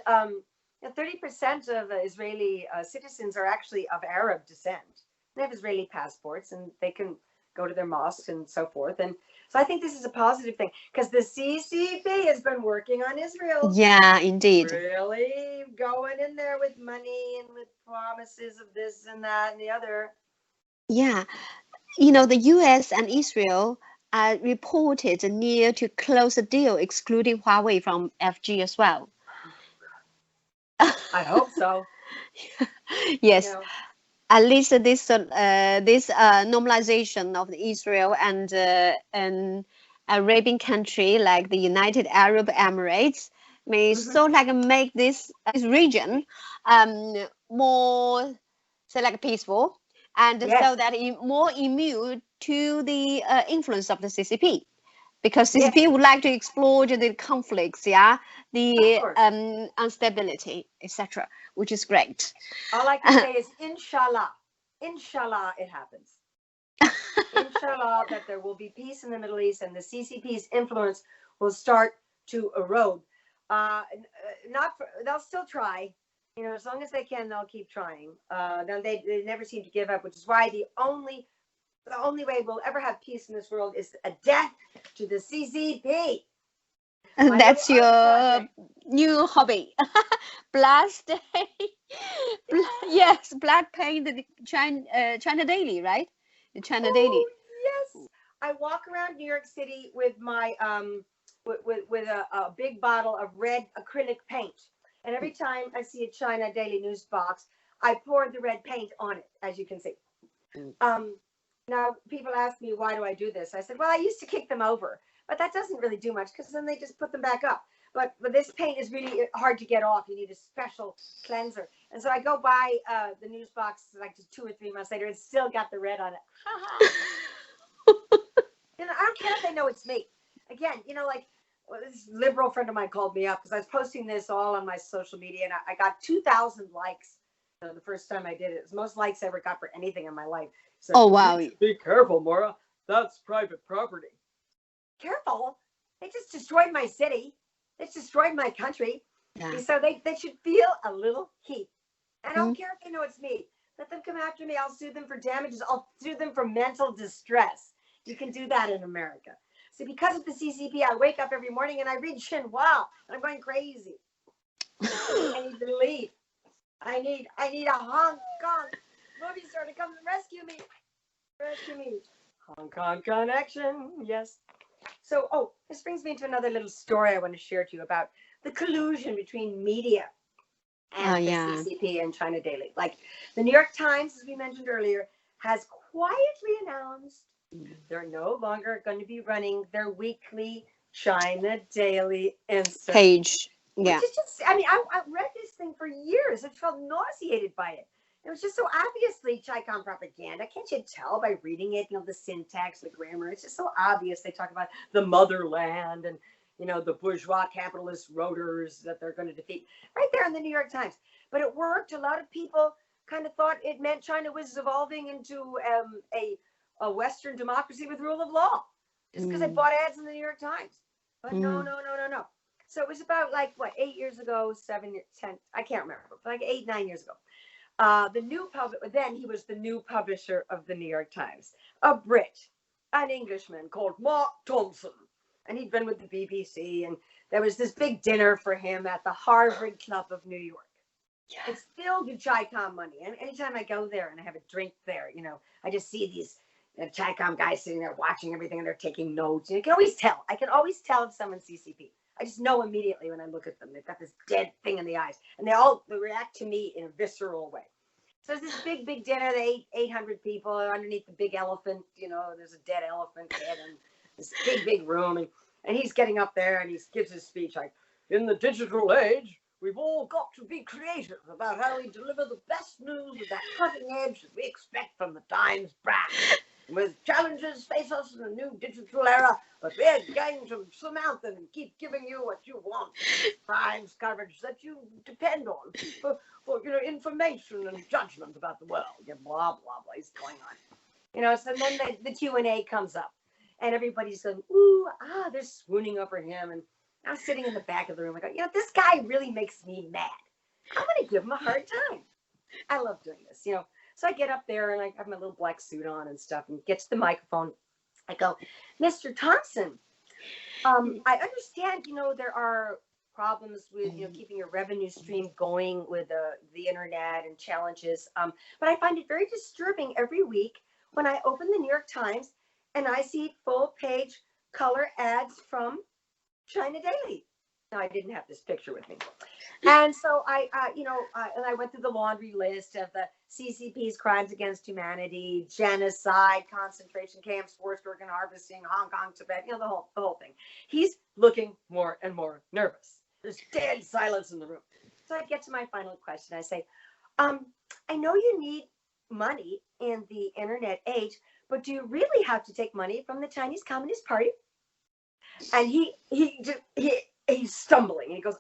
30% of Israeli citizens are actually of Arab descent. They have Israeli passports and they can go to their mosques and so forth. And so I think this is a positive thing because the CCP has been working on Israel. Yeah, indeed. Really going in there with money and with promises of this and that and the other. Yeah. You know, the US and Israel reported near to close a deal excluding Huawei from FG as well. I hope so. Yes. You know. At least this normalization of Israel and an Arabian country like the United Arab Emirates may make this region more peaceful and so that more immune to the influence of the CCP. Because CCP would like to explore the conflicts, the instability, etc., which is great. All I can say is, inshallah, it happens. Inshallah, that there will be peace in the Middle East and the CCP's influence will start to erode. They'll still try, You know, as long as they can, they'll keep trying. Then they never seem to give up, which is why the only way we'll ever have peace in this world is a death to the CCP. That's your new hobby. Blast. Yes, blood paint the China Daily, right? The China Daily. Yes. I walk around New York City with my with a big bottle of red acrylic paint. And every time I see a China Daily news box, I pour the red paint on it, as you can see. Now, people ask me, why do I do this? I said, well, I used to kick them over, but that doesn't really do much because then they just put them back up. But this paint is really hard to get off. You need a special cleanser. And so I go buy the news box like just 2 or 3 months later. It's still got the red on it. You know, I don't care if they know it's me. Again, you know, like this liberal friend of mine called me up because I was posting this all on my social media, and I got 2,000 likes. You know, the first time I did it. It was the most likes I ever got for anything in my life. So, oh, wow. Be careful, Maura. That's private property. Careful? They just destroyed my city. They just destroyed my country. Yeah. So they should feel a little heat. And I don't care if they know it's me. Let them come after me. I'll sue them for damages. I'll sue them for mental distress. You can do that in America. So because of the CCP, I wake up every morning and I read Xinhua, and I'm going crazy. I need to leave. I need a Hong Kong movie star to come and rescue me. Rescue me. Hong Kong connection. Yes. So, this brings me to another little story I want to share to you about the collusion between media and the CCP and China Daily. Like the New York Times, as we mentioned earlier, has quietly announced they're no longer going to be running their weekly China Daily Insert page. Yeah. Which is just, I mean, I read this thing for years. I felt nauseated by it. It was just so obviously Chicom propaganda. Can't you tell by reading it? You know, the syntax, the grammar. It's just so obvious. They talk about the motherland and, you know, the bourgeois capitalist roaders that they're going to defeat. Right there in the New York Times. But it worked. A lot of people kind of thought it meant China was evolving into a Western democracy with rule of law. Just because I bought ads in the New York Times. But no. So it was about like, what, 8 years ago, 7, 10, I can't remember, but like 8, 9 years ago. Then he was the new publisher of the New York Times, a Brit, an Englishman called Mark Thompson. And he'd been with the BBC, and there was this big dinner for him at the Harvard Club of New York. Yeah. It's filled with Chicom money. And anytime I go there and I have a drink there, you know, I just see these Chicom guys sitting there watching everything, and they're taking notes. And you can always tell. I can always tell if someone's CCP. I just know immediately when I look at them. They've got this dead thing in the eyes. And they react to me in a visceral way. So there's this big dinner. They ate 800 people underneath the big elephant. You know, there's a dead elephant head in this big room. And he's getting up there and he gives his speech like, in the digital age, we've all got to be creative about how we deliver the best news with that cutting edge that we expect from the Times brand. With challenges face us in a new digital era, but we're going to surmount them and keep giving you what you want. Times coverage that you depend on for you know, information and judgment about the world. Yeah, blah, blah, blah is going on. You know, so then the Q&A comes up, and everybody's going, they're swooning over him. And I'm sitting in the back of the room. I go, you know, this guy really makes me mad. I'm going to give him a hard time. I love doing this, you know. So I get up there and I have my little black suit on and stuff and get to the microphone. I go, Mr. Thompson, I understand, you know, there are problems with, you know, keeping your revenue stream going with the internet and challenges. But I find it very disturbing every week when I open the New York Times and I see full page color ads from China Daily. Now, I didn't have this picture with me. And so I went through the laundry list of the CCP's crimes against humanity, genocide, concentration camps, forced organ harvesting, Hong Kong, Tibet, you know, the whole thing. He's looking more and more nervous. There's dead silence in the room. So I get to my final question. I say, I know you need money in the internet age, but do you really have to take money from the Chinese Communist Party? And he's stumbling, and he goes,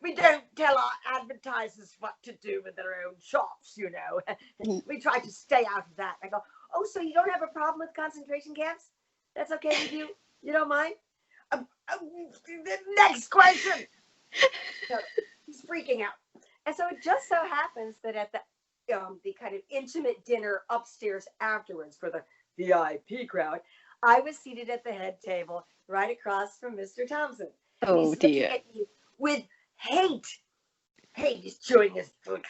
we don't tell our advertisers what to do with their own shops, you know. We try to stay out of that. I go, oh, so you don't have a problem with concentration camps? That's okay with you? You don't mind? The next question. So he's freaking out. And so it just so happens that at the kind of intimate dinner upstairs afterwards for the VIP crowd, I was seated at the head table right across from Mr. Thompson. And Oh he's looking dear. at me with hate. Hey, he's chewing his food.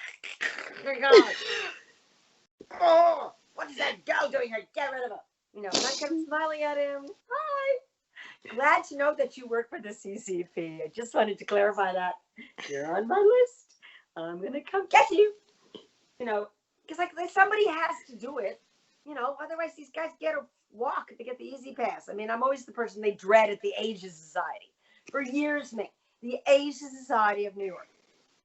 God. Oh, what is that girl doing here? Get rid of her. You know, and I'm kind of smiling at him. Hi. Glad to know that you work for the CCP. I just wanted to clarify that. You're on my list. I'm going to come get you. You know, because like somebody has to do it. You know, otherwise these guys get a walk to get the easy pass. I mean, I'm always the person they dread at the Asia Society. For years, Mick, the Asia Society of New York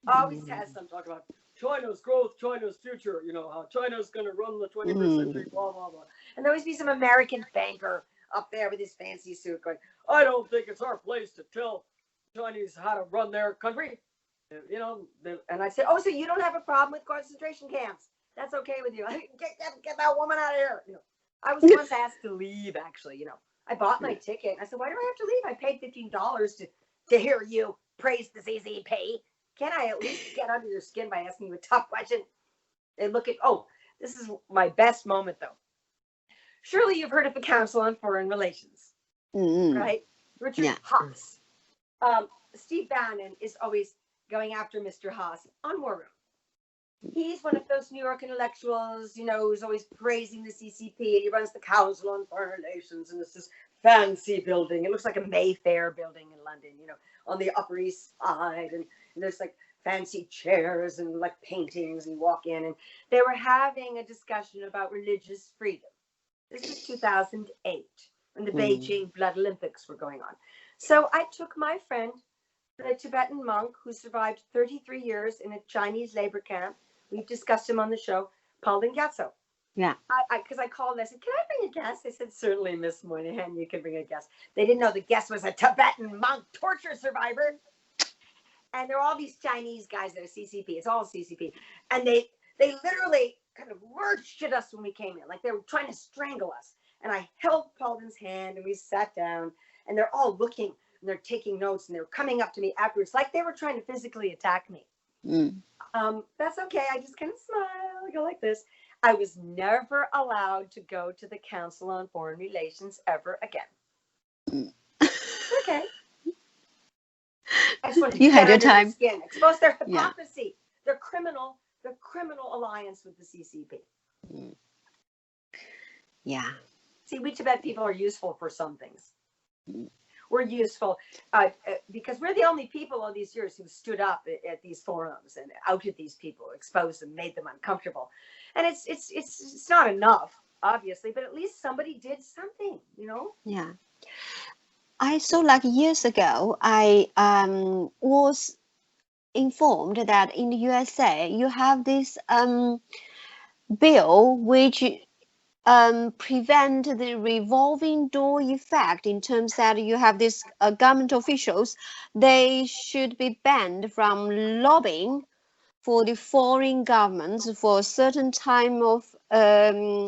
always has some talk about China's growth, China's future, you know, how China's going to run the 21st century, blah, blah, blah. And there always be some American banker up there with his fancy suit going, I don't think it's our place to tell Chinese how to run their country. You know, and I said, oh, so you don't have a problem with concentration camps? That's okay with you. Get that woman out of here. You know, I was once asked to leave, actually. You know, I bought my ticket. I said, why do I have to leave? I paid $15 to hear you praise the CCP. Can I at least get under your skin by asking you a tough question? And look at, oh, this is my best moment, though. Surely you've heard of the Council on Foreign Relations, right? Richard Haas. Steve Bannon is always going after Mr. Haas on War Room. He's one of those New York intellectuals, you know, who's always praising the CCP, and he runs the Council on Foreign Relations, and it's this fancy building. It looks like a Mayfair building in London, you know, on the Upper East Side, and there's like fancy chairs and like paintings, and you walk in, and they were having a discussion about religious freedom. This was 2008, when the Beijing Blood Olympics were going on. So I took my friend, the Tibetan monk who survived 33 years in a Chinese labor camp. We've discussed him on the show, Paul Gatso. Yeah. Because I called and I said, can I bring a guest? They said, certainly, Miss Moynihan, you can bring a guest. They didn't know the guest was a Tibetan monk torture survivor. And there are all these Chinese guys that are CCP. It's all CCP. And they literally kind of lurched at us when we came in, like they were trying to strangle us. And I held Paulden's hand and we sat down, and they're all looking and they're taking notes, and they were coming up to me afterwards like they were trying to physically attack me. That's okay. I just kind of smile, I go like this. I was never allowed to go to the Council on Foreign Relations ever again. Okay. I just wanted to You get had your under time. their skin, expose their hypocrisy, their criminal alliance with the CCP. Yeah. See, we Tibet people are useful for some things. We're useful because we're the only people all these years who stood up at these forums and outed these people, exposed them, made them uncomfortable. And it's not enough, obviously, but at least somebody did something, you know? Yeah. I saw like years ago, I was informed that in the USA you have this bill which prevent the revolving door effect, in terms that you have this government officials, they should be banned from lobbying for the foreign governments for a certain time of a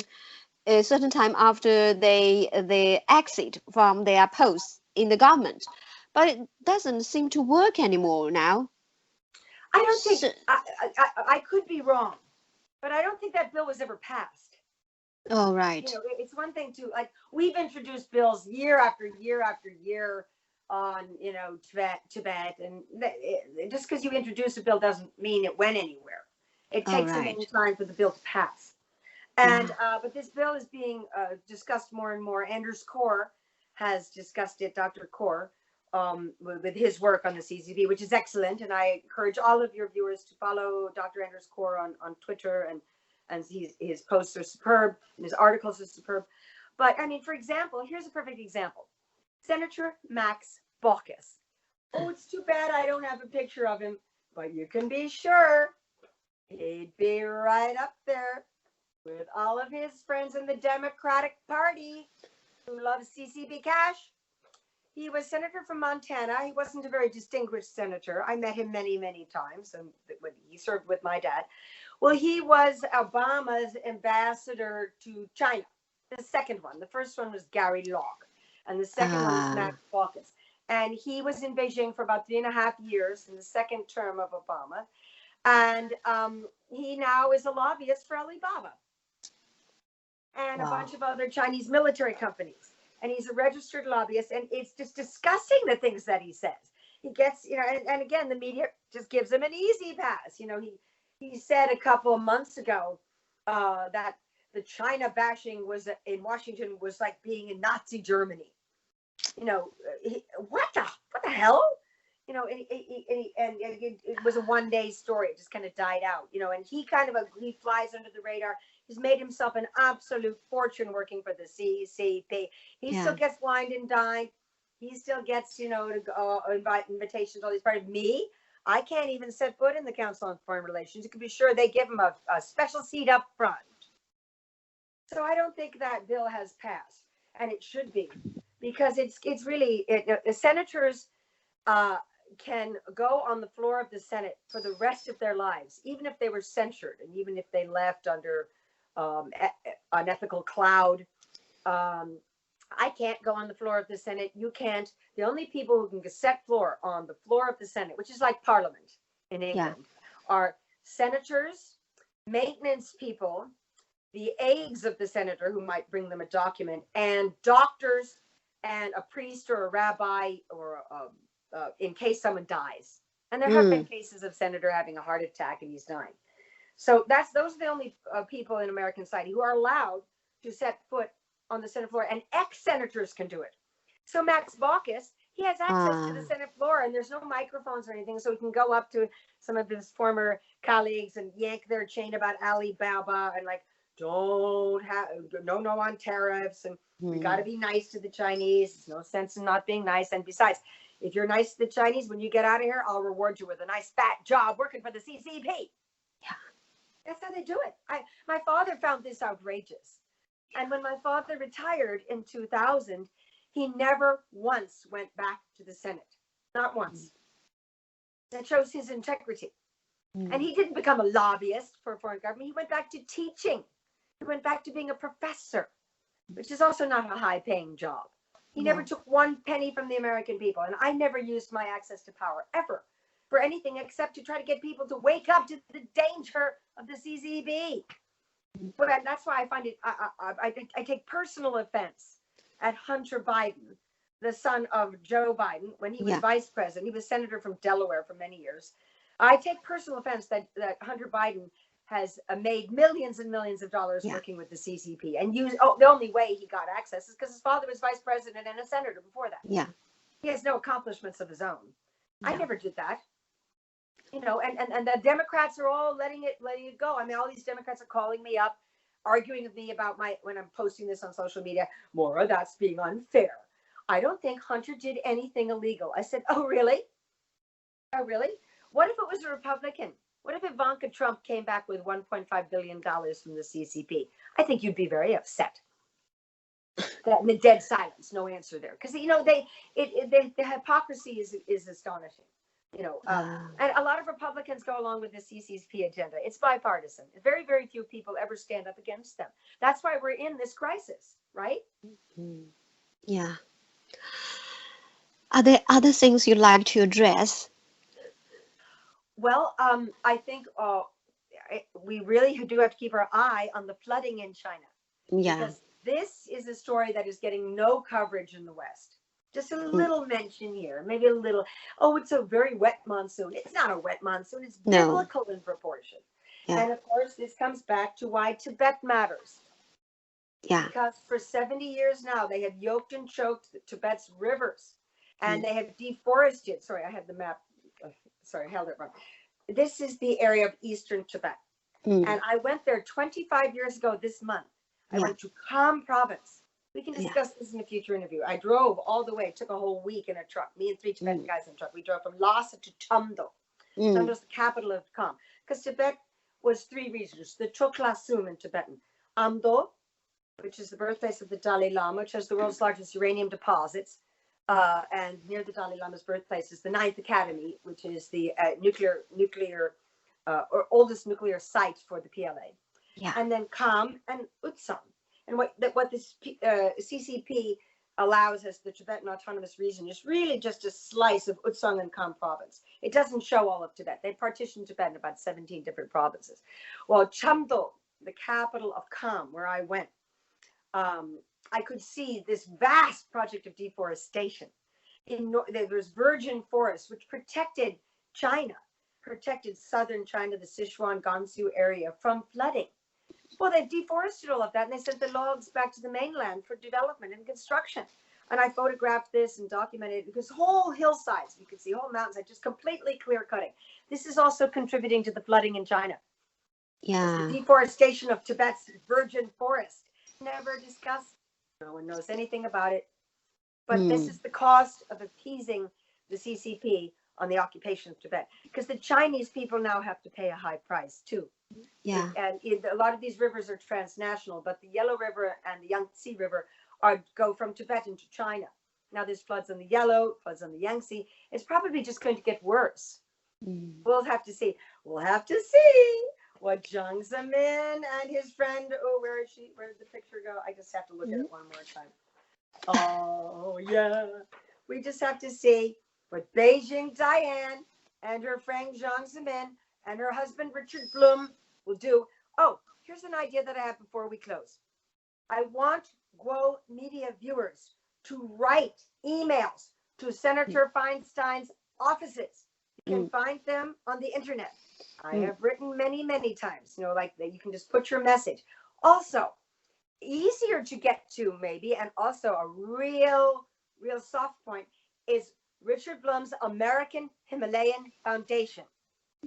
certain time after they exit from their posts in the government. But it doesn't seem to work anymore now. I don't think, I could be wrong, but I don't think that bill was ever passed. Oh, right. You know, it's one thing to, like, we've introduced bills year after year after year on, you know, Tibet, and just because you introduce a bill doesn't mean it went anywhere. It takes a long time for the bill to pass. And but this bill is being discussed more and more. Anders Kaur has discussed it, Dr. Kaur, with his work on the CCP, which is excellent. And I encourage all of your viewers to follow Dr. Anders Kaur on Twitter, and his posts are superb and his articles are superb. But I mean, for example, here's a perfect example. Senator Max Baucus. Oh, it's too bad I don't have a picture of him, but you can be sure he'd be right up there with all of his friends in the Democratic Party who love CCP cash. He was senator from Montana. He wasn't a very distinguished senator. I met him many, many times, and when he served with my dad. Well, he was Obama's ambassador to China, the second one. The first one was Gary Locke, and the second one was Max Baucus. and he was in Beijing for about 3.5 years in the second term of Obama. And he now is a lobbyist for Alibaba and a bunch of other Chinese military companies. And he's a registered lobbyist, and it's just disgusting the things that he says. He gets, and again, the media just gives him an easy pass. He said a couple of months ago that the China bashing was in Washington was like being in Nazi Germany. What the hell? And it was a one-day story. It just kind of died out. And he he flies under the radar. He's made himself an absolute fortune working for the CCP. He still gets wined and dined. He still gets, to go invite invitations to all these parties. Me, I can't even set foot in the Council on Foreign Relations. You can be sure they give him a special seat up front. So I don't think that bill has passed, and it should be, because it's really the senators can go on the floor of the Senate for the rest of their lives, even if they were censured and even if they left under an ethical cloud. I can't go on the floor of the Senate. You can't. The only people who can set floor on the floor of the Senate, which is like Parliament in England, are senators, maintenance people, the aides of the senator who might bring them a document, and doctors and a priest or a rabbi, or in case someone dies. And there have been cases of senator having a heart attack and he's dying. So those are the only people in American society who are allowed to set foot on the Senate floor, and ex-senators can do it. So Max Baucus, he has access to the Senate floor, and there's no microphones or anything, so he can go up to some of his former colleagues and yank their chain about Alibaba and no on tariffs, and we got to be nice to the Chinese. There's no sense in not being nice. And besides, if you're nice to the Chinese, when you get out of here, I'll reward you with a nice fat job working for the CCP. Yeah, that's how they do it. My father found this outrageous. And when my father retired in 2000, he never once went back to the Senate. Not once. That shows his integrity. And he didn't become a lobbyist for a foreign government. He went back to teaching. He went back to being a professor, which is also not a high-paying job. He never took one penny from the American people. And I never used my access to power, ever, for anything except to try to get people to wake up to the danger of the CCP. But that's why I find it, I take personal offense at Hunter Biden, the son of Joe Biden, when he was vice president. He was senator from Delaware for many years. I take personal offense that Hunter Biden has made millions and millions of dollars working with the CCP, and the only way he got access is because his father was vice president and a senator before that. Yeah, he has no accomplishments of his own. I never did that. And the Democrats are all letting it go. I mean, all these Democrats are calling me up, arguing with me about when I'm posting this on social media. Maura, that's being unfair. I don't think Hunter did anything illegal. I said, oh, really? Oh, really? What if it was a Republican? What if Ivanka Trump came back with $1.5 billion from the CCP? I think you'd be very upset. That the dead silence, no answer there. Because, the hypocrisy is astonishing. And a lot of Republicans go along with the CCP agenda. It's bipartisan. Very, very few people ever stand up against them. That's why we're in this crisis, right? Yeah. Are there other things you'd like to address? Well, I think we really do have to keep our eye on the flooding in China. Yeah. Because this is a story that is getting no coverage in the West. Just a little mention here, maybe a little. Oh, it's a very wet monsoon. It's not a wet monsoon. It's biblical in proportion. Yeah. And of course, this comes back to why Tibet matters. Yeah. Because for 70 years now, they have yoked and choked Tibet's rivers, and they have deforested. Sorry, I had the map. Sorry, I held it wrong. This is the area of eastern Tibet. And I went there 25 years ago this month. I went to Kham province. We can discuss this in a future interview. I drove all the way. It took a whole week in a truck. Me and 3 Tibetan guys in a truck. We drove from Lhasa to Tumdo. Tumdo is the capital of Kham. Because Tibet was 3 regions. The Choklasum in Tibetan. Amdo, which is the birthplace of the Dalai Lama, which has the world's largest uranium deposits. And near the Dalai Lama's birthplace is the 9th Academy, which is the or oldest nuclear site for the PLA. Yeah. And then Kham and Utsam. And what this CCP allows us, the Tibetan Autonomous Region is really just a slice of Utsung and Kham province. It doesn't show all of Tibet. They partitioned Tibet in about 17 different provinces. Well, Chamdo, the capital of Kham, where I went, I could see this vast project of deforestation. There was virgin forests which protected China, protected southern China, the Sichuan, Gansu area from flooding. Well, they've deforested all of that, and they sent the logs back to the mainland for development and construction. And I photographed this and documented it because whole hillsides, you can see whole mountains, are just completely clear cutting. This is also contributing to the flooding in China. Yeah. The deforestation of Tibet's virgin forest, never discussed. No one knows anything about it. But this is the cost of appeasing the CCP on the occupation of Tibet, because the Chinese people now have to pay a high price too. Yeah. And a lot of these rivers are transnational, but the Yellow River and the Yangtze River go from Tibet into China. Now there's floods on the Yellow, floods on the Yangtze. It's probably just going to get worse. We'll have to see. We'll have to see what Jiang Zemin and his friend, oh, where is she? Where did the picture go? I just have to look at it one more time. Oh, yeah. We just have to see what Beijing Diane and her friend Jiang Zemin and her husband Richard Blum will do. Oh, here's an idea that I have before we close. I want Guo Media viewers to write emails to Senator Feinstein's offices. You can find them on the internet. I have written many, many times, like that you can just put your message. Also, easier to get to maybe, and also a real soft point is Richard Blum's American Himalayan Foundation.